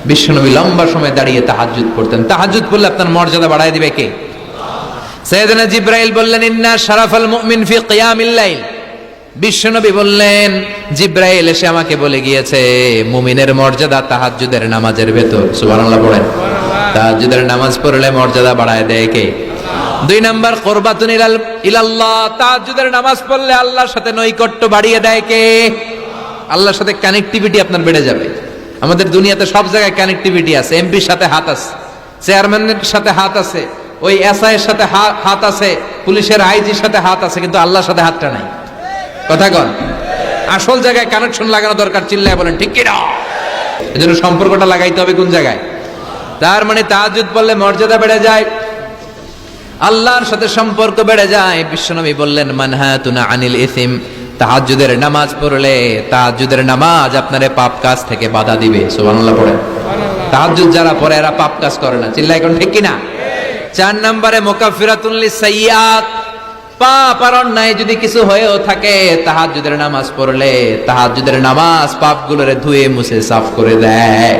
বিশ্বনবী লম্বা সময় দাঁড়িয়ে তাহাজ্জুদ পড়তেন। তাহাজ্জুদ পড়লে আপনার মর্যাদা বাড়ায় দিবে কে? সাইয়েদনা জিবরাইল বললেন, ইন্না শারাফাল মুমিন ফি কিয়ামিল লাইল। বিশ্বনবী বললেন, জিবরাইল এসে আমাকে বলে গিয়েছে মুমিনের মর্যাদা তাহাজ্জুদের নামাজের ভেতর। সুবহানাল্লাহ পড়েন। তাহাজ্জুদের নামাজ পড়লে মর্যাদা বাড়ায় দেয় কে? 2 নাম্বার কুরবাতুন ইলাল্লাহ, তাহাজ্জুদের নামাজ পড়লে আল্লাহর সাথে নৈকট্য বাড়িয়ে দেয় কে? আল্লাহর সাথে কানেক্টিভিটি আপনার বেড়ে যাবে। আমাদের দুনিয়াতে সব জায়গায় কানেক্টিভিটি আছে, এমপির সাথে হাত আছে, চেয়ারম্যানের সাথে হাত আছে, ওই এসআই এর সাথে হাত আছে, পুলিশের আইজির সাথে হাত আছে, কিন্তু আল্লাহর সাথে হাতটা নাই। কথা কন, আসল জায়গায় কানেকশন লাগানো দরকার। চিল্লায় বলেন ঠিক কি না? এজন্য সম্পর্কটা লাগাইতে হবে কোন জায়গায়? তার মানে তাহাজ্জুদ পড়লে মর্যাদা বেড়ে যায়, আল্লাহর সাথে সম্পর্ক বেড়ে যায়। বিশ্বনবী বললেন, মানহাতুনা আনিল ইসিম, তাহাজ্জুদের নামাজ পড়লে তাহাজ্জুদের নামাজ আপনারে পাপ কাজ থেকে বাধা দিবে। সুবহানাল্লাহ পড়েন। তাহাজ্জুদ যারা পড়ে এরা পাপ কাজ করে না। চিল্লায় কোন ঠিক কি না? 4 নম্বরে মুকাফফিরাতুল লিসাইয়্যাত, পাপ আর অন্যায় যদি কিছু হয়েও থাকে, তাহাজ্জুদের নামাজ পড়লে তাহাজ্জুদের নামাজ পাপগুলোরে ধুয়ে মুছে সাফ করে দেয়।